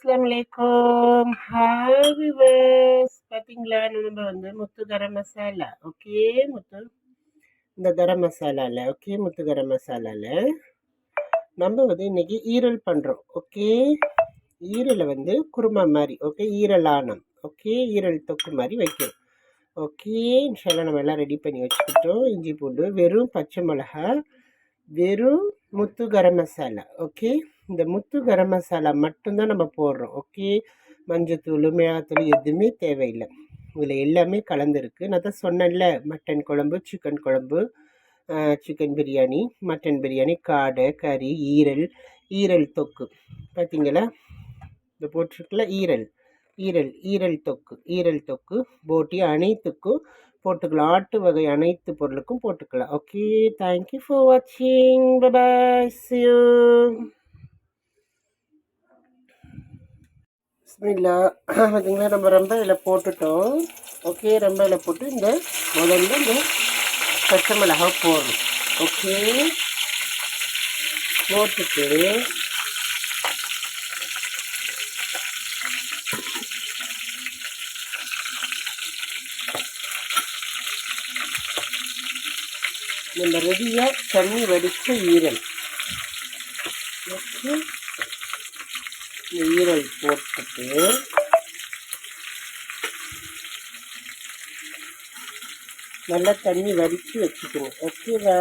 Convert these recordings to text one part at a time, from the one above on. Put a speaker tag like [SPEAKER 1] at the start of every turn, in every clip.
[SPEAKER 1] அஸ்ஸலாமு அலைக்கும். Hi viewers. பார்த்தீங்களா, நம்ம முத்து கரம் மசாலா. ஓகே, இந்த கரம் மசாலாவில் முத்து கரம் மசாலாவில் நம்ம இன்னைக்கு ஈரல் பண்ணுறோம். ஓகே, ஈரலை குருமா மாதிரி. ஓகே, ஈரலானம். ஓகே, ஈரல் தொக்கு மாதிரி வைக்கிறோம். ஓகே, இன்ஷால்லா நம்ம எல்லாம் ரெடி பண்ணி வச்சுக்கிட்டோம். இஞ்சி பூண்டு, வெறும் பச்சை மிளகா, வெறும் முத்து கரம் மசாலா. ஓகே, இந்த முத்து கரம் மசாலா மட்டும்தான் நம்ம போடுறோம். ஓகே, மஞ்சத்தூள், மிளகாத்தூள் எதுவுமே தேவையில்லை. இதில் எல்லாமே கலந்துருக்கு. நான் தான் சொன்னேன்ல, மட்டன் குழம்பு, சிக்கன் குழம்பு, சிக்கன் பிரியாணி, மட்டன் பிரியாணி, காடை, கறி, ஈரல் தொக்கு. பார்த்தீங்களா, இந்த போட்டிருக்குல ஈரல் தொக்கு போட்டி அனைத்துக்கும் போட்டுக்கலாம். ஆட்டு வகை அனைத்து பொருளுக்கும் போட்டுக்கலாம். ஓகே, தேங்க்யூ ஃபார் வாட்சிங். Bye see you. பிஸ்மில்லா. பார்த்தீங்களா, நம்ம ரொம்ப இதில் போட்டுட்டோம். ஓகே, ரொம்ப இதில் போட்டு முதல்ல இந்த பச்சை மிளகாய் போடணும். ஓகே, போட்டுட்டு நம்ம ரெடியாக தண்ணி வடித்த ஈரல். ஓகே, இந்த ஈரல் போட்டுட்டு நல்லா தண்ணி வடித்து வச்சுக்கணும். ஓகேவா,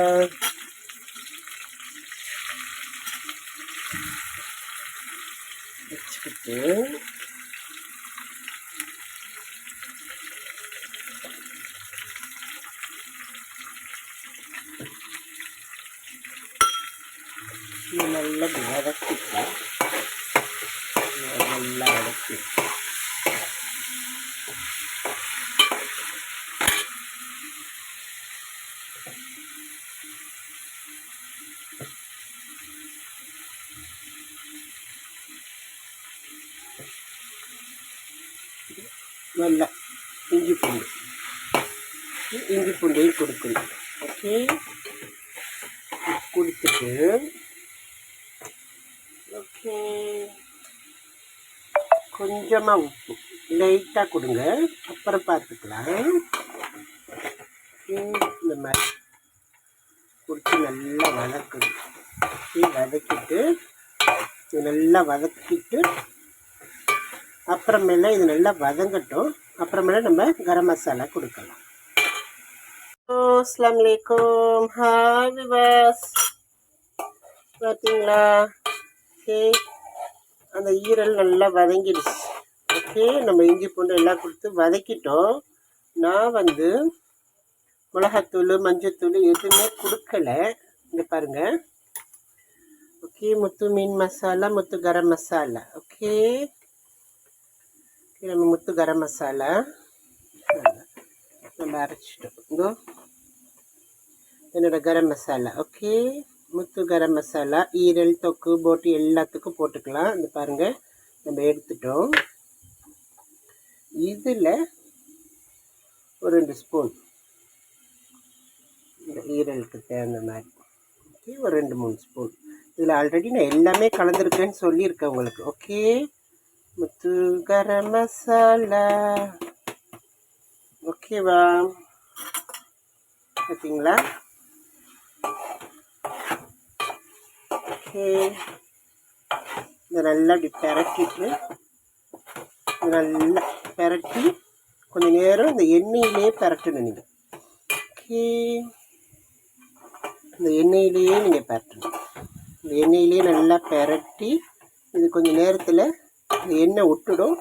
[SPEAKER 1] வச்சுக்கிட்டு நல்லா வதக்கிக்கலாம். நல்லா வதக்கி நல்லா இஞ்சி பூண்டையும் கொடுக்கணும். ஓகே, கொடுத்துட்டு ஓகே கொஞ்சமாக உப்பு லைட்டாக கொடுங்க, அப்புறம் பார்த்துக்கலாம். இந்த மாதிரி கொடுத்து நல்லா வதக்கணும். நல்லா வதக்கிட்டு அப்புறமேல இது நல்லா வதங்கட்டும். அப்புறமேல நம்ம கரம் மசாலா கொடுக்கலாம். அஸ்ஸலாமு அலைக்கும். Hi viewers. பார்த்தீங்களா, ஓகே, அந்த ஈரல் நல்லா வதங்கிடுச்சு. ஓகே, நம்ம இஞ்சி பூண்டு எல்லாம் கொடுத்து வதக்கிட்டோம். நான் மிளகாத்தூள், மஞ்சத்தூள் எதுவுமே கொடுக்கல. இங்கே பாருங்கள். ஓகே, முத்து மீன் மசாலா, முத்து கரம் மசாலா. ஓகே, நம்ம முத்து கரம் மசாலா நம்ம அரைச்சிட்டோம். இதோ என்னோடய கரம் மசாலா. ஓகே, முத்து கரம் மசாலா ஈரல் தொக்கு போட்டு எல்லாத்துக்கும் போட்டுக்கலாம். இந்த பாருங்கள், நம்ம எடுத்துட்டோம். இதில் ஒரு 2 ஸ்பூன் இந்த ஈரலுக்கு தேர்ந்த மாதிரி. ஓகே, ஒரு 2-3 ஸ்பூன். இதில் ஆல்ரெடி நான் எல்லாமே கலந்துருக்கேன்னு சொல்லியிருக்கேன் உங்களுக்கு. ஓகே, முத்து கரம் மசாலா. ஓகேவா, பார்த்தீங்களா. ஓகே, இதை நல்லா இப்படி பெரட்டி கொஞ்சம் நேரம் இந்த எண்ணெயிலே பெரட்டணும் நீங்கள். ஓகே, இந்த எண்ணெயிலேயே நீங்கள் பெரட்டணும். இந்த எண்ணெயிலே நல்லா பெரட்டி இது கொஞ்சம் நேரத்தில் இந்த எண்ணெய் விட்டுடும்.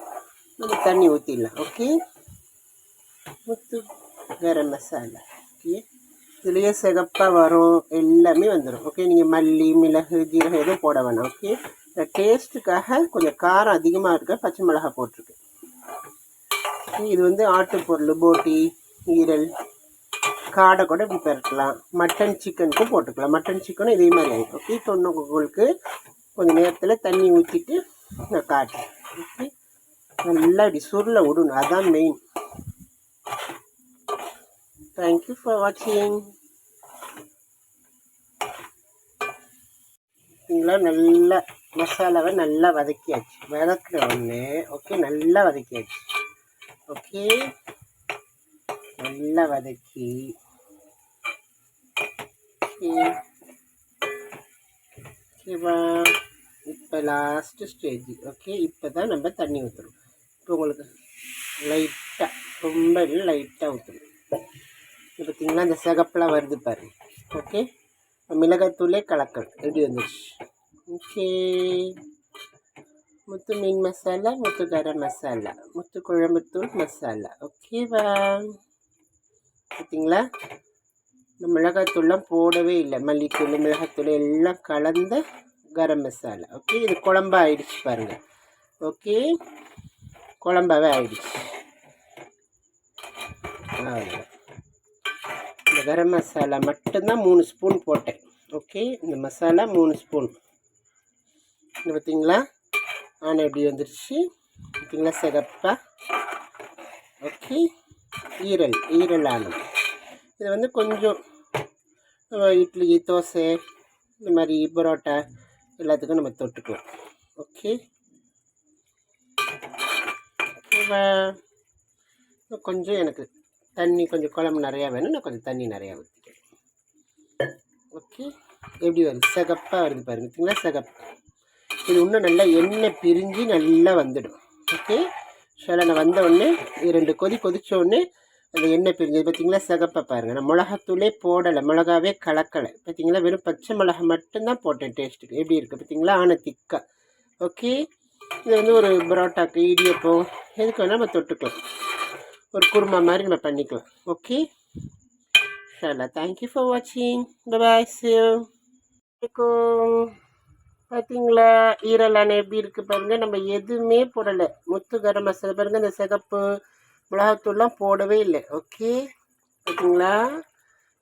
[SPEAKER 1] நம்ம தண்ணி ஊற்றிடலாம். ஓகே, முத்து கரம் மசாலா. ஓகே, இதுலேயே சிகப்பாக வரும், எல்லாமே வந்துடும். ஓகே, நீங்கள் மல்லி, மிளகு, ஜீரகம் எதுவும் போட வேணாம். ஓகே, இந்த டேஸ்ட்டுக்காக கொஞ்சம் காரம் அதிகமாக இருக்க பச்சை மிளகாய் போட்டிருக்கு. இது ஆட்டு பொருள், போட்டி, ஈரல், காடை கூட இப்படி பெரட்டலாம். மட்டன் சிக்கனுக்கும் போட்டுக்கலாம். மட்டன் சிக்கனும் இதே மாதிரி ஆகிடும். ஓகே, இப்போ உங்களுக்கு கொஞ்சம் நேரத்தில் தண்ணி ஊற்றிட்டு நான் காட்டுறேன். ஓகே, நல்லா இப்படி சுருளை விடணும், அதுதான் மெயின். தேங்க்யூ ஃபார் வாட்சிங். நல்லா மசாலாவை நல்லா வதக்கியாச்சு. வதக்கிற ஒன்று ஓகே, நல்லா வதக்கியாச்சு. ஓகே, நல்லா வதக்கி ஓகேவா. இப்போ லாஸ்ட்டு ஸ்டேஜ். ஓகே, இப்போ தான் நம்ம தண்ணி ஊற்றுறோம். இப்போ உங்களுக்கு லைட்டாக, ரொம்ப லைட்டாக ஊற்றணும். இப்போ பார்த்தீங்களா இந்த சிகப்பெலாம் வருது பாருங்க. ஓகே, மிளகாத்தூளே கலக்கல் எப்படி வந்துடுச்சு. ஓகே, முத்து மீன் மசாலா, முத்து கரம் மசாலா, முத்து குழம்புத்தூள் மசாலா. ஓகேவா. பார்த்தீங்களா, இந்த மிளகாத்தூள்லாம் போடவே இல்லை. மல்லித்தூள், மிளகாத்தூள் எல்லாம் கலந்த கரம் மசாலா. ஓகே, இது குழம்பா ஆயிடுச்சு பாருங்கள். ஓகே, குழம்பாவே ஆயிடுச்சு. அவ்வளோதான். இந்த கரம் மசாலா மட்டும்தான் 3 ஸ்பூன் போட்டேன். ஓகே, இந்த மசாலா 3 ஸ்பூன். இது பார்த்தீங்களா, ஆனால் எப்படி வந்துடுச்சு பார்த்தீங்களா சிகப்பா. ஓகே, ஈரல் ஆனது. இது வந்து கொஞ்சம் இட்லி, தோசை, இந்த மாதிரி பரோட்டா எல்லாத்துக்கும் நம்ம தொட்டுக்கலாம். ஓகே, கொஞ்சம் எனக்கு தண்ணி கொஞ்சம் குழம்பு நிறையா வேணும், நான் கொஞ்சம் தண்ணி நிறையா ஊற்றிக்கிறேன். ஓகே, எப்படி வருது சிகப்பாக வருது பாருங்க. பார்த்தீங்களா சிகப்பு. இது இன்னும் நல்லா எண்ணெய் பிரிஞ்சு நல்லா வந்துடும். ஓகே, நான் வந்த உடனே 2 கொதித்தோடனே அந்த எண்ணெய் பிரிஞ்சது பார்த்தீங்களா சிகப்பை பாருங்கள். நான் மிளகாத்தூளே போடலை, மிளகாவே கலக்கலை. பார்த்தீங்களா, வெறும் பச்சை மிளகா மட்டும்தான் போட்டேன் டேஸ்ட்டுக்கு. எப்படி இருக்குது பார்த்தீங்களா, ஆனால் திக்கா. ஓகே, இது வந்து ஒரு பரோட்டாக்கு, இடியப்பம், எதுக்கு வேணால் நம்ம தொட்டுக்கலாம். ஒரு குருமா மாதிரி நம்ம பண்ணிக்கலாம். ஓகே, தேங்க்யூ ஃபார் வாட்சிங். பாய், see you. பார்த்தீங்களா ஈரலான எப்படி இருக்குது பாருங்கள். நம்ம எதுவுமே போடலை. முத்து கரம் மசாலா பாருங்கள், இந்த சிகப்பு மிளகாத்தூள்லாம் போடவே இல்லை. ஓகே, பார்த்தீங்களா,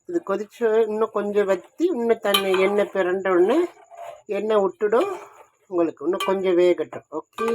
[SPEAKER 1] இது கொதிச்சு இன்னும் கொஞ்சம் வற்றி இன்னும் தண்ணி எண்ணெய் பிறண்ட உடனே எண்ணெய் விட்டுடும் உங்களுக்கு. இன்னும் கொஞ்சம் வேகட்டும். ஓகே,